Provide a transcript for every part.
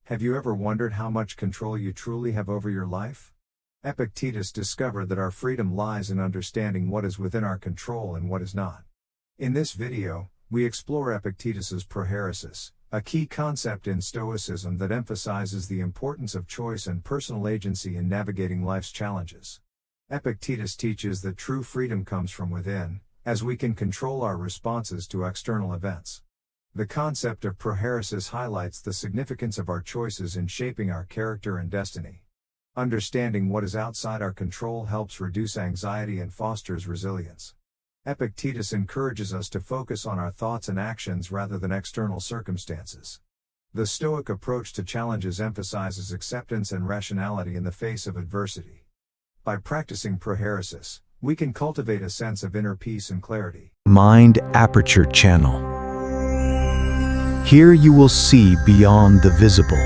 Have you ever wondered how much control you truly have over your life? Epictetus discovered that our freedom lies in understanding what is within our control and what is not. In this video, we explore Epictetus's Prohairesis, a key concept in Stoicism that emphasizes the importance of choice and personal agency in navigating life's challenges. Epictetus teaches that true freedom comes from within, as we can control our responses to external events. The concept of prohairesis highlights the significance of our choices in shaping our character and destiny. Understanding what is outside our control helps reduce anxiety and fosters resilience. Epictetus encourages us to focus on our thoughts and actions rather than external circumstances. The Stoic approach to challenges emphasizes acceptance and rationality in the face of adversity. By practicing prohairesis, we can cultivate a sense of inner peace and clarity. Mind Aperture channel. Here you will see beyond the visible.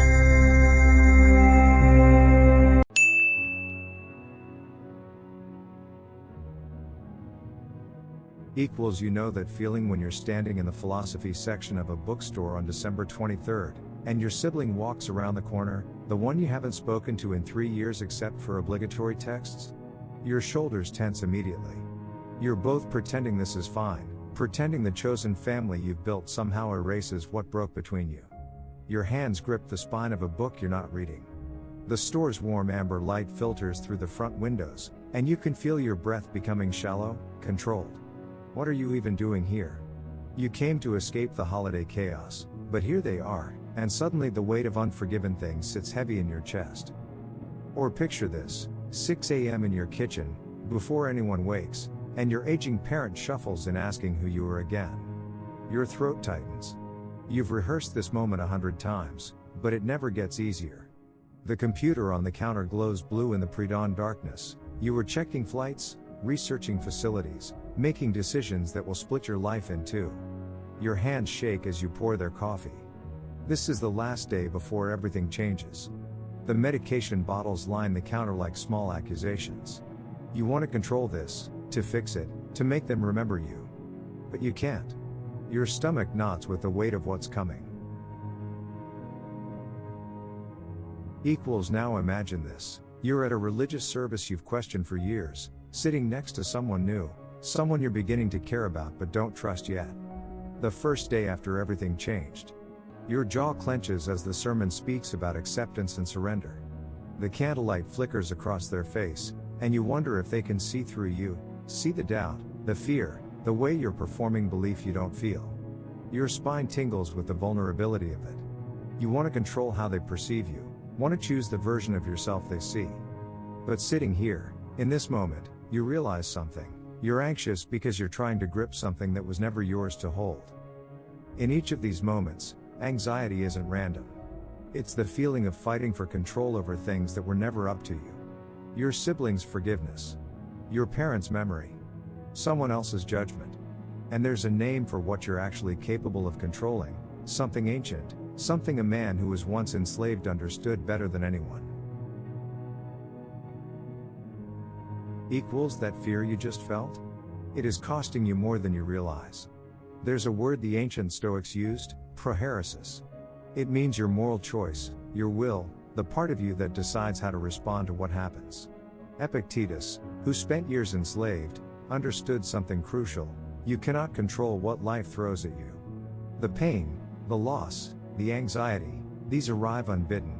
You know that feeling when you're standing in the philosophy section of a bookstore on December 23rd, and your sibling walks around the corner, the one you haven't spoken to in 3 years except for obligatory texts? Your shoulders tense immediately. You're both pretending this is fine, pretending the chosen family you've built somehow erases what broke between you. Your hands grip the spine of a book you're not reading. The store's warm amber light filters through the front windows, and you can feel your breath becoming shallow, controlled. What are you even doing here? You came to escape the holiday chaos, but here they are, and suddenly the weight of unforgiven things sits heavy in your chest. Or picture this, 6 a.m. in your kitchen, before anyone wakes, and your aging parent shuffles in asking who you are again. Your throat tightens. You've rehearsed this moment 100 times, but it never gets easier. The computer on the counter glows blue in the pre-dawn darkness. You were checking flights, researching facilities, making decisions that will split your life in two. Your hands shake as you pour their coffee. This is the last day before everything changes. The medication bottles line the counter like small accusations. You want to control this, to fix it, to make them remember you. But you can't. Your stomach knots with the weight of what's coming. Now imagine this. You're at a religious service you've questioned for years, sitting next to someone new, someone you're beginning to care about but don't trust yet. The first day after everything changed. Your jaw clenches as the sermon speaks about acceptance and surrender. The candlelight flickers across their face, and you wonder if they can see through you, see the doubt, the fear, the way you're performing belief you don't feel. Your spine tingles with the vulnerability of it. You want to control how they perceive you, want to choose the version of yourself they see. But sitting here, in this moment, you realize something. You're anxious because you're trying to grip something that was never yours to hold. In each of these moments, anxiety isn't random. It's the feeling of fighting for control over things that were never up to you. Your sibling's forgiveness. Your parents' memory. Someone else's judgment. And there's a name for what you're actually capable of controlling, something ancient, something a man who was once enslaved understood better than anyone. That fear you just felt? It is costing you more than you realize. There's a word the ancient Stoics used, prohairesis. It means your moral choice, your will, the part of you that decides how to respond to what happens. Epictetus, who spent years enslaved, understood something crucial. You cannot control what life throws at you. The pain, the loss, the anxiety, these arrive unbidden.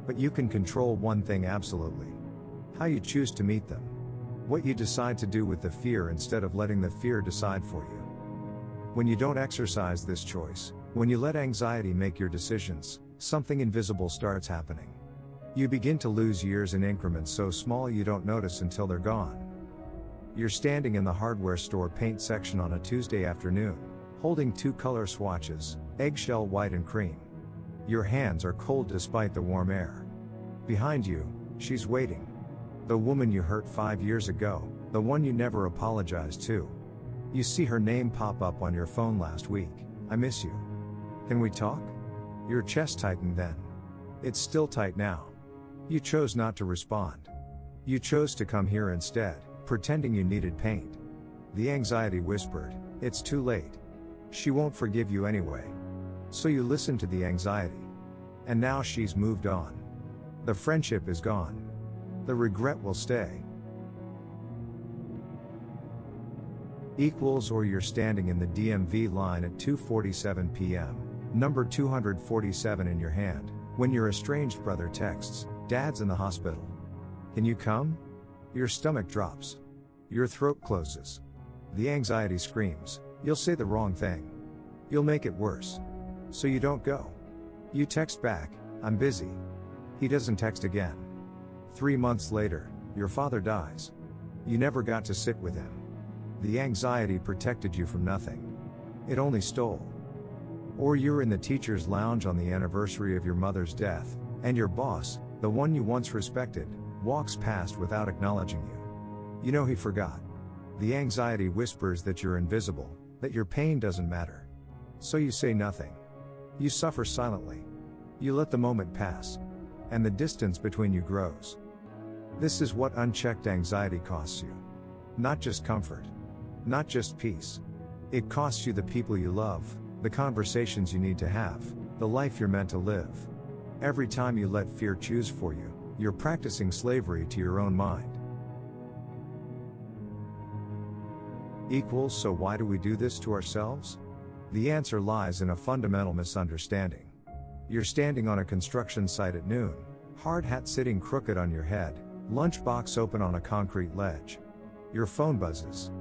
But you can control one thing absolutely. How you choose to meet them. What you decide to do with the fear instead of letting the fear decide for you. When you don't exercise this choice, when you let anxiety make your decisions, something invisible starts happening. You begin to lose years in increments so small you don't notice until they're gone. You're standing in the hardware store paint section on a Tuesday afternoon, holding 2 color swatches, eggshell white and cream. Your hands are cold despite the warm air. Behind you, she's waiting. The woman you hurt 5 years ago, the one you never apologized to. You see her name pop up on your phone last week. I miss you. Can we talk? Your chest tightened then. It's still tight now. You chose not to respond. You chose to come here instead, pretending you needed paint. The anxiety whispered, it's too late. She won't forgive you anyway. So you listen to the anxiety. And now she's moved on. The friendship is gone. The regret will stay. Equals, or you're standing in the DMV line at 2:47 p.m., number 247 in your hand, when your estranged brother texts, "Dad's in the hospital. Can you come?" Your stomach drops. Your throat closes. The anxiety screams, you'll say the wrong thing. You'll make it worse. So you don't go. You text back, "I'm busy." He doesn't text again. 3 months later, your father dies. You never got to sit with him. The anxiety protected you from nothing. It only stole. Or you're in the teacher's lounge on the anniversary of your mother's death, and your boss, the one you once respected, walks past without acknowledging you. You know he forgot. The anxiety whispers that you're invisible, that your pain doesn't matter. So you say nothing. You suffer silently. You let the moment pass. And the distance between you grows. This is what unchecked anxiety costs you. Not just comfort. Not just peace. It costs you the people you love, the conversations you need to have, the life you're meant to live. Every time you let fear choose for you, you're practicing slavery to your own mind. Equals, so why do we do this to ourselves? The answer lies in a fundamental misunderstanding. You're standing on a construction site at noon, hard hat sitting crooked on your head, lunchbox open on a concrete ledge. Your phone buzzes.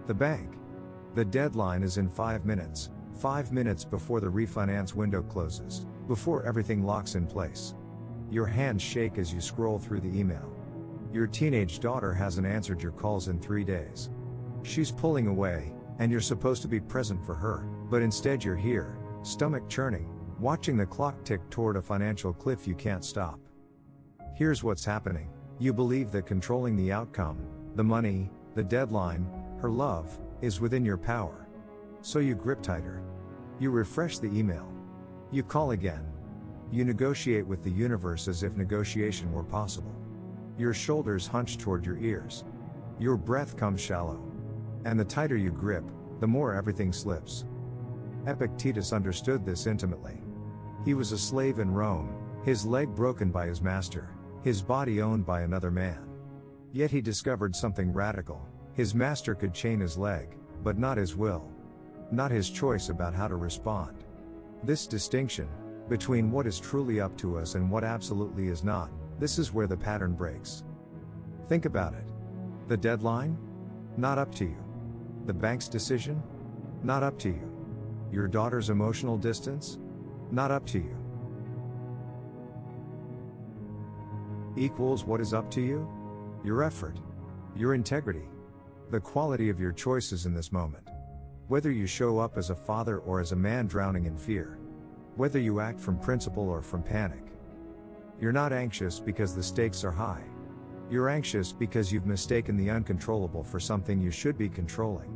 The bank. The deadline is in 5 minutes, 5 minutes before the refinance window closes, before everything locks in place. Your hands shake as you scroll through the email. Your teenage daughter hasn't answered your calls in 3 days. She's pulling away, and you're supposed to be present for her, but instead you're here, stomach churning, watching the clock tick toward a financial cliff you can't stop. Here's what's happening. You believe that controlling the outcome, the money, the deadline, her love, is within your power. So you grip tighter. You refresh the email. You call again. You negotiate with the universe as if negotiation were possible. Your shoulders hunch toward your ears. Your breath comes shallow. And the tighter you grip, the more everything slips. Epictetus understood this intimately. He was a slave in Rome, his leg broken by his master, his body owned by another man. Yet he discovered something radical. His master could chain his leg, but not his will. Not his choice about how to respond. This distinction, between what is truly up to us and what absolutely is not, this is where the pattern breaks. Think about it. The deadline? Not up to you. The bank's decision? Not up to you. Your daughter's emotional distance? Not up to you. Equals, what is up to you? Your effort. Your integrity. The quality of your choices in this moment. Whether you show up as a father or as a man drowning in fear. Whether you act from principle or from panic. You're not anxious because the stakes are high. You're anxious because you've mistaken the uncontrollable for something you should be controlling.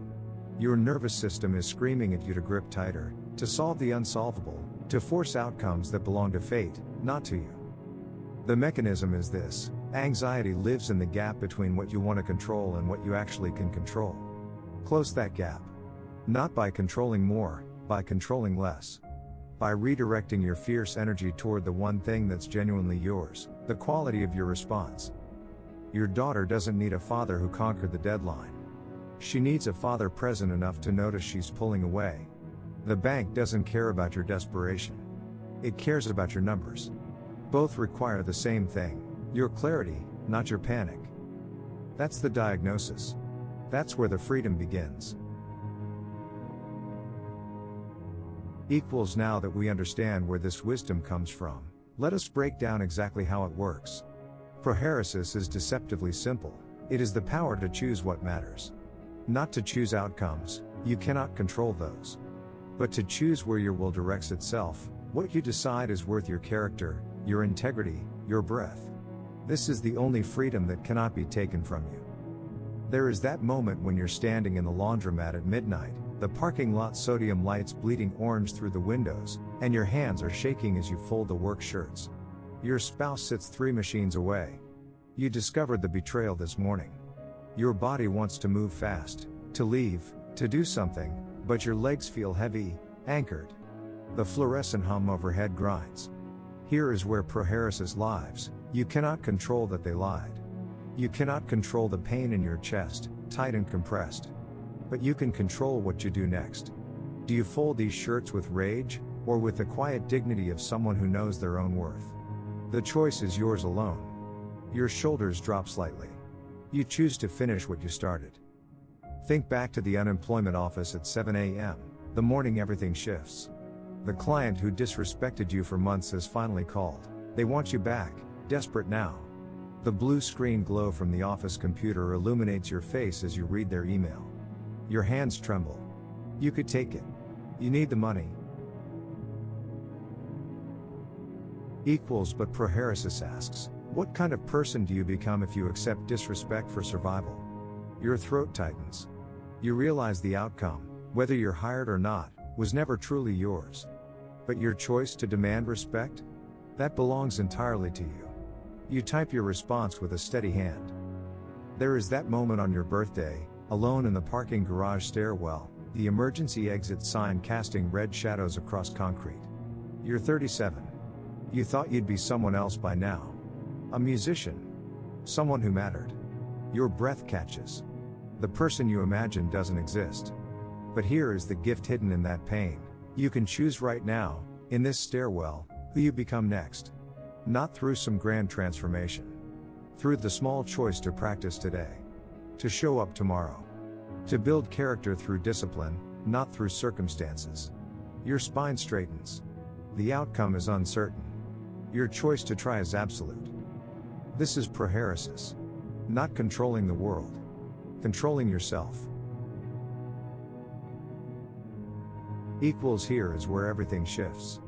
Your nervous system is screaming at you to grip tighter, to solve the unsolvable, to force outcomes that belong to fate, not to you. The mechanism is this: anxiety lives in the gap between what you want to control and what you actually can control. Close that gap. Not by controlling more, by controlling less. By redirecting your fierce energy toward the one thing that's genuinely yours, the quality of your response. Your daughter doesn't need a father who conquered the deadline. She needs a father present enough to notice she's pulling away. The bank doesn't care about your desperation. It cares about your numbers. Both require the same thing: your clarity, not your panic. That's the diagnosis. That's where the freedom begins. Equals, now that we understand where this wisdom comes from, let us break down exactly how it works. Prohairesis is deceptively simple. It is the power to choose what matters. Not to choose outcomes, you cannot control those. But to choose where your will directs itself, what you decide is worth your character, your integrity, your breath. This is the only freedom that cannot be taken from you. There is that moment when you're standing in the laundromat at midnight, the parking lot sodium lights bleeding orange through the windows, and your hands are shaking as you fold the work shirts. Your spouse sits 3 machines away. You discovered the betrayal this morning. Your body wants to move fast, to leave, to do something, but your legs feel heavy, anchored. The fluorescent hum overhead grinds. Here is where Prohairesis lives. You cannot control that they lied. You cannot control the pain in your chest, tight and compressed. But you can control what you do next. Do you fold these shirts with rage, or with the quiet dignity of someone who knows their own worth? The choice is yours alone. Your shoulders drop slightly. You choose to finish what you started. Think back to the unemployment office at 7 a.m., the morning everything shifts. The client who disrespected you for months has finally called. They want you back, desperate now. The blue screen glow from the office computer illuminates your face as you read their email. Your hands tremble. You could take it. You need the money. But Prohairesis asks, what kind of person do you become if you accept disrespect for survival? Your throat tightens. You realize the outcome, whether you're hired or not, was never truly yours. But your choice to demand respect? That belongs entirely to you. You type your response with a steady hand. There is that moment on your birthday, alone in the parking garage stairwell, the emergency exit sign casting red shadows across concrete. You're 37. You thought you'd be someone else by now. A musician. Someone who mattered. Your breath catches. The person you imagined doesn't exist. But here is the gift hidden in that pain. You can choose right now, in this stairwell, who you become next. Not through some grand transformation. Through the small choice to practice today. To show up tomorrow. To build character through discipline, not through circumstances. Your spine straightens. The outcome is uncertain. Your choice to try is absolute. This is Prohairesis. Not controlling the world. Controlling yourself. Here is where everything shifts.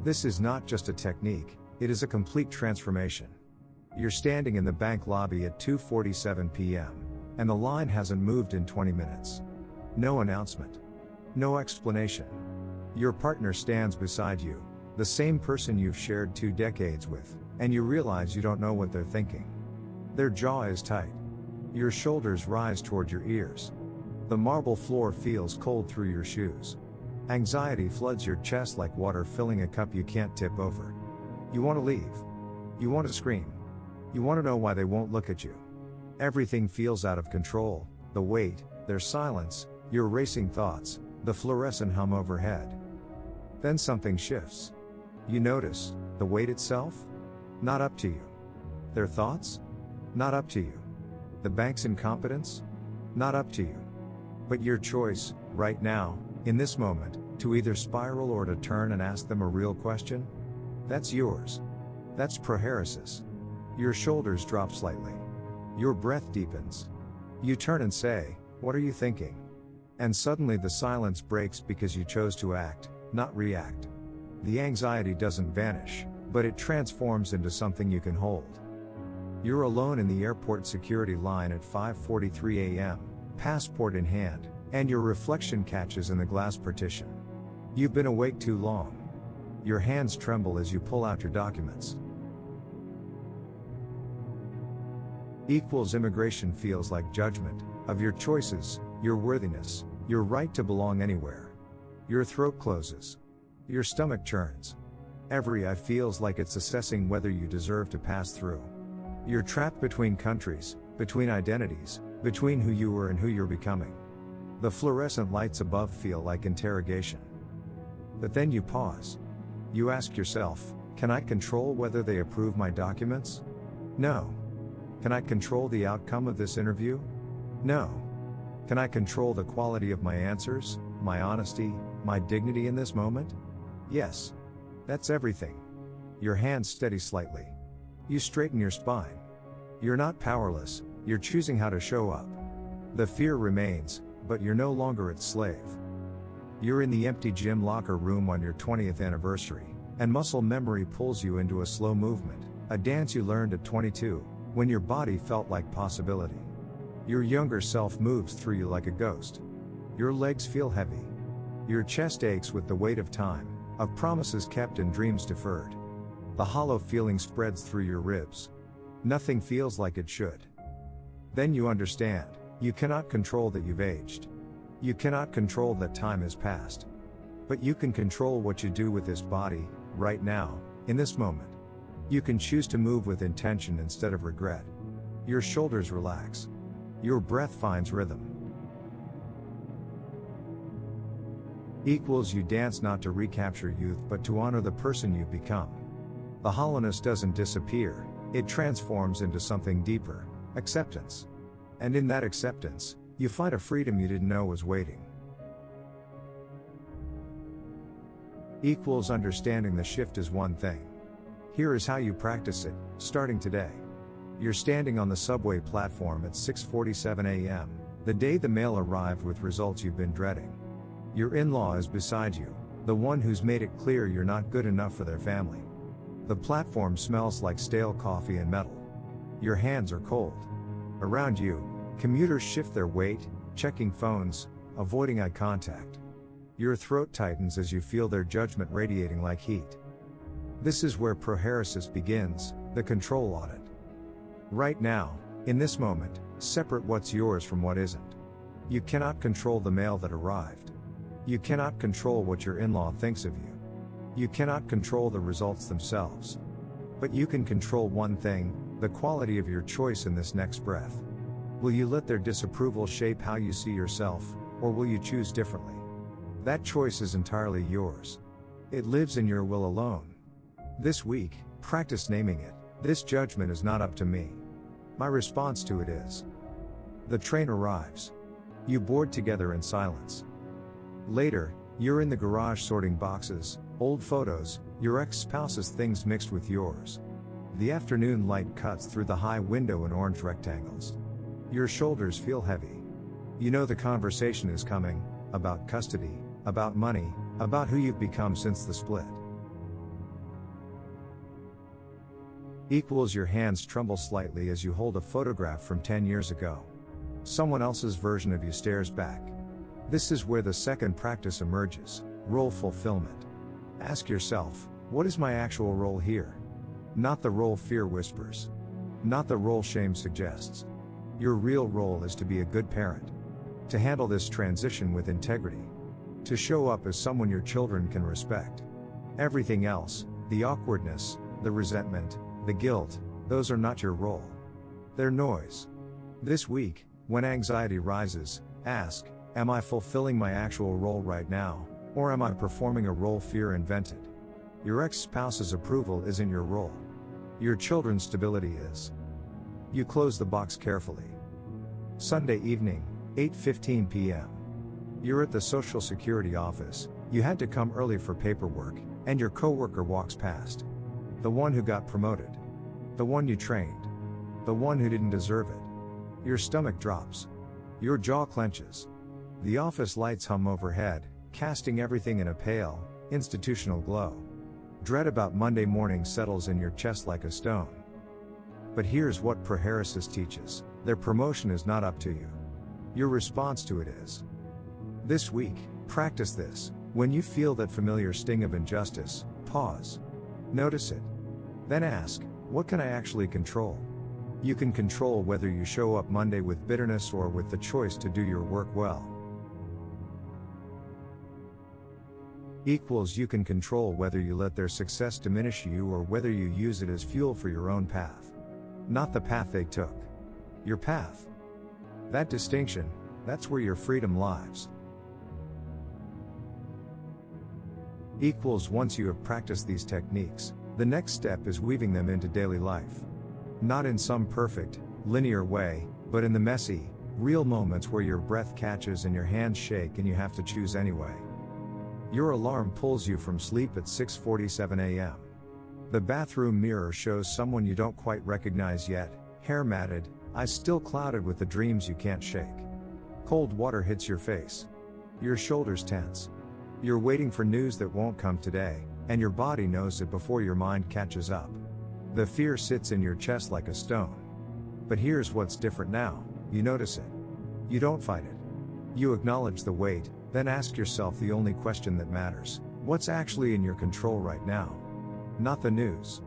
This is not just a technique, it is a complete transformation. You're standing in the bank lobby at 2:47 p.m., and the line hasn't moved in 20 minutes. No announcement. No explanation. Your partner stands beside you, the same person you've shared 2 decades with, and you realize you don't know what they're thinking. Their jaw is tight. Your shoulders rise toward your ears. The marble floor feels cold through your shoes. Anxiety floods your chest like water filling a cup you can't tip over. You want to leave. You want to scream. You want to know why they won't look at you. Everything feels out of control, the weight, their silence, your racing thoughts, the fluorescent hum overhead. Then something shifts. You notice, the weight itself? Not up to you. Their thoughts? Not up to you. The bank's incompetence? Not up to you. But your choice, right now, in this moment, to either spiral or to turn and ask them a real question? That's yours. That's Prohairesis. Your shoulders drop slightly. Your breath deepens. You turn and say, what are you thinking? And suddenly the silence breaks because you chose to act, not react. The anxiety doesn't vanish, but it transforms into something you can hold. You're alone in the airport security line at 5:43 a.m., passport in hand, and your reflection catches in the glass partition. You've been awake too long. Your hands tremble as you pull out your documents. Immigration feels like judgment of your choices, your worthiness, your right to belong anywhere. Your throat closes. Your stomach churns. Every eye feels like it's assessing whether you deserve to pass through. You're trapped between countries, between identities, between who you were and who you're becoming. The fluorescent lights above feel like interrogation. But then you pause. You ask yourself, can I control whether they approve my documents? No. Can I control the outcome of this interview? No. Can I control the quality of my answers, my honesty, my dignity in this moment? Yes. That's everything. Your hands steady slightly. You straighten your spine. You're not powerless, you're choosing how to show up. The fear remains, but you're no longer its slave. You're in the empty gym locker room on your 20th anniversary, and muscle memory pulls you into a slow movement, a dance you learned at 22, when your body felt like possibility. Your younger self moves through you like a ghost. Your legs feel heavy. Your chest aches with the weight of time, of promises kept and dreams deferred. The hollow feeling spreads through your ribs. Nothing feels like it should. Then you understand, you cannot control that you've aged. You cannot control that time has passed. But you can control what you do with this body, right now, In this moment, you can choose to move with intention instead of regret. Your shoulders relax. Your breath finds rhythm. Equals you dance not to recapture youth but to honor the person you've become. The hollowness doesn't disappear, it transforms into something deeper, acceptance. And in that acceptance, you find a freedom you didn't know was waiting. Equals understanding the shift is one thing. Here is how you practice it, starting today. You're standing on the subway platform at 6:47 a.m., the day the mail arrived with results you've been dreading. Your in-law is beside you, the one who's made it clear you're not good enough for their family. The platform smells like stale coffee and metal. Your hands are cold. Around you, commuters shift their weight, checking phones, avoiding eye contact. Your throat tightens as you feel their judgment radiating like heat. This is where prohairesis begins, the control audit. Right now, in this moment, separate what's yours from what isn't. You cannot control the mail that arrived. You cannot control what your in-law thinks of you. You cannot control the results themselves. But you can control one thing, the quality of your choice in this next breath. Will you let their disapproval shape how you see yourself, or will you choose differently? That choice is entirely yours. It lives in your will alone. This week, practice naming it. This judgment is not up to me. My response to it is. The train arrives. You board together in silence. Later, you're in the garage sorting boxes, old photos, your ex-spouse's things mixed with yours. The afternoon light cuts through the high window in orange rectangles. Your shoulders feel heavy. You know the conversation is coming, about custody, about money, about who you've become since the split. Equals your hands tremble slightly as you hold a photograph from 10 years ago. Someone else's version of you stares back. This is where the second practice emerges, role fulfillment. Ask yourself, what is my actual role here? Not the role fear whispers. Not the role shame suggests. Your real role is to be a good parent. To handle this transition with integrity. To show up as someone your children can respect. Everything else, the awkwardness, the resentment, the guilt, those are not your role. They're noise. This week, when anxiety rises, ask, am I fulfilling my actual role right now, or am I performing a role fear invented? Your ex-spouse's approval isn't your role. Your children's stability is. You close the box carefully. Sunday evening, 8:15 p.m. You're at the Social Security office, you had to come early for paperwork, and your coworker walks past. The one who got promoted. The one you trained. The one who didn't deserve it. Your stomach drops. Your jaw clenches. The office lights hum overhead, casting everything in a pale, institutional glow. Dread about Monday morning settles in your chest like a stone. But here's what prohairesis teaches, their promotion is not up to you. Your response to it is. This week, practice this. When you feel that familiar sting of injustice, pause. Notice it. Then ask, what can I actually control? You can control whether you show up Monday with bitterness or with the choice to do your work well. Equals you can control whether you let their success diminish you or whether you use it as fuel for your own path. Not the path they took. Your path. That distinction, that's where your freedom lies. Equals once you have practiced these techniques, the next step is weaving them into daily life. Not in some perfect, linear way, but in the messy, real moments where your breath catches and your hands shake and you have to choose anyway. Your alarm pulls you from sleep at 6:47 a.m. The bathroom mirror shows someone you don't quite recognize yet, hair matted, eyes still clouded with the dreams you can't shake. Cold water hits your face. Your shoulders tense. You're waiting for news that won't come today, and your body knows it before your mind catches up. The fear sits in your chest like a stone. But here's what's different now, you notice it. You don't fight it. You acknowledge the weight, then ask yourself the only question that matters, what's actually in your control right now? Not the news.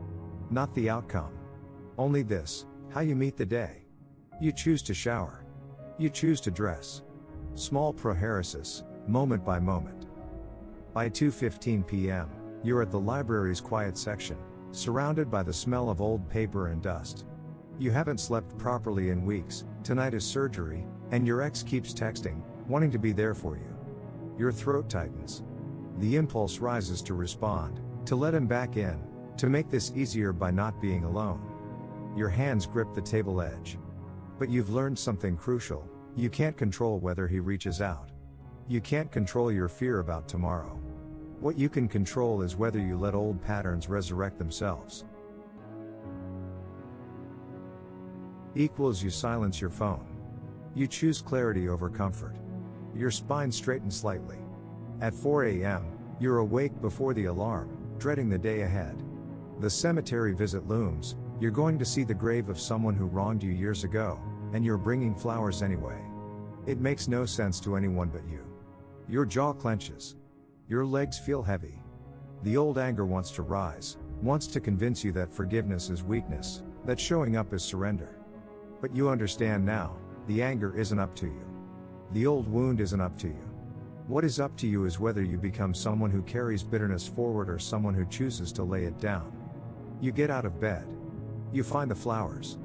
Not the outcome. Only this, how you meet the day. You choose to shower. You choose to dress. Small prohairesis, moment by moment. By 2:15 p.m., you're at the library's quiet section, surrounded by the smell of old paper and dust. You haven't slept properly in weeks, tonight is surgery, and your ex keeps texting, wanting to be there for you. Your throat tightens. The impulse rises to respond, to let him back in, to make this easier by not being alone. Your hands grip the table edge. But you've learned something crucial: you can't control whether he reaches out. You can't control your fear about tomorrow. What you can control is whether you let old patterns resurrect themselves. You silence your phone. You choose clarity over comfort. Your spine straightens slightly. At 4 a.m., you're awake before the alarm, dreading the day ahead. The cemetery visit looms. You're going to see the grave of someone who wronged you years ago, and you're bringing flowers anyway. It makes no sense to anyone but you. Your jaw clenches. Your legs feel heavy. The old anger wants to rise, wants to convince you that forgiveness is weakness, that showing up is surrender. But you understand now, the anger isn't up to you. The old wound isn't up to you. What is up to you is whether you become someone who carries bitterness forward or someone who chooses to lay it down. You get out of bed. You find the flowers.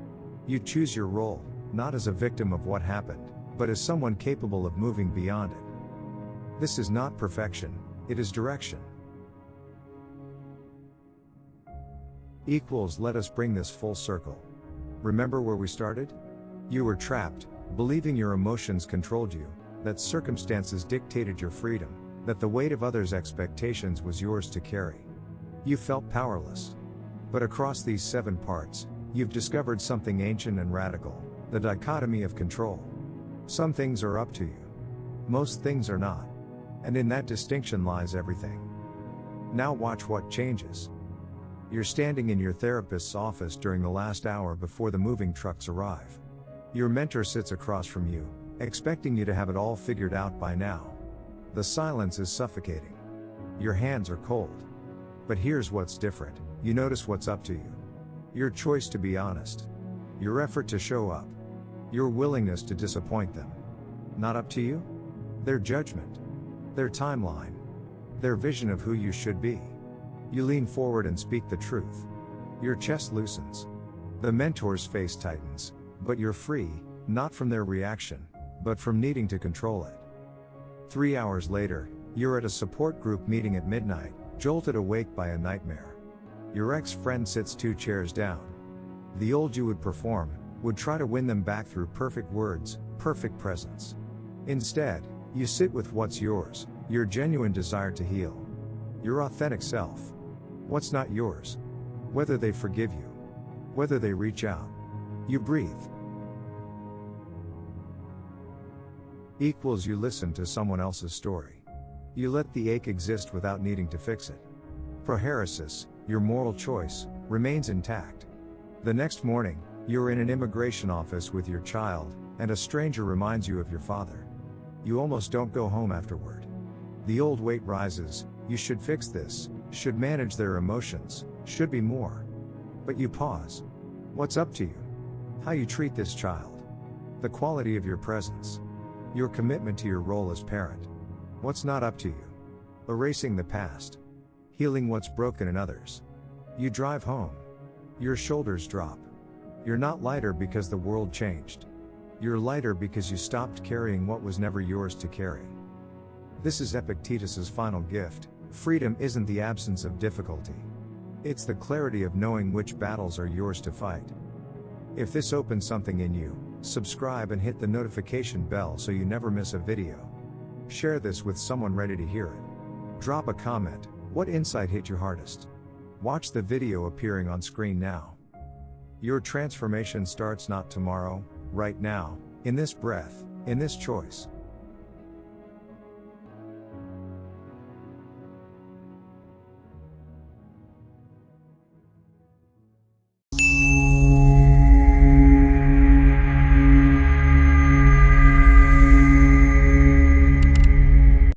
You choose your role, not as a victim of what happened, but as someone capable of moving beyond it. This is not perfection, it is direction. Let us bring this full circle. Remember where we started? You were trapped, believing your emotions controlled you, that circumstances dictated your freedom, that the weight of others' expectations was yours to carry. You felt powerless. But across these 7 parts, you've discovered something ancient and radical: the dichotomy of control. Some things are up to you. Most things are not. And in that distinction lies everything. Now watch what changes. You're standing in your therapist's office during the last hour before the moving trucks arrive. Your mentor sits across from you, expecting you to have it all figured out by now. The silence is suffocating. Your hands are cold. But here's what's different: you notice what's up to you. Your choice to be honest. Your effort to show up. Your willingness to disappoint them. Not up to you? Their judgment. Their timeline. Their vision of who you should be. You lean forward and speak the truth. Your chest loosens. The mentor's face tightens, but you're free, not from their reaction, but from needing to control it. 3 hours later, you're at a support group meeting at midnight, jolted awake by a nightmare. Your ex-friend sits 2 chairs down. The old you would perform, would try to win them back through perfect words, perfect presence. Instead, you sit with what's yours, your genuine desire to heal. Your authentic self. What's not yours. Whether they forgive you. Whether they reach out. You breathe. You listen to someone else's story. You let the ache exist without needing to fix it. Prohairesis, your moral choice, remains intact. The next morning, you're in an immigration office with your child, and a stranger reminds you of your father. You almost don't go home afterward. The old weight rises: you should fix this, should manage their emotions, should be more. But you pause. What's up to you? How you treat this child. The quality of your presence. Your commitment to your role as parent. What's not up to you? Erasing the past. Healing what's broken in others. You drive home. Your shoulders drop. You're not lighter because the world changed. You're lighter because you stopped carrying what was never yours to carry. This is Epictetus's final gift: freedom isn't the absence of difficulty. It's the clarity of knowing which battles are yours to fight. If this opens something in you, subscribe and hit the notification bell so you never miss a video. Share this with someone ready to hear it. Drop a comment: what insight hit you hardest? Watch the video appearing on screen now. Your transformation starts not tomorrow, right now, in this breath, in this choice.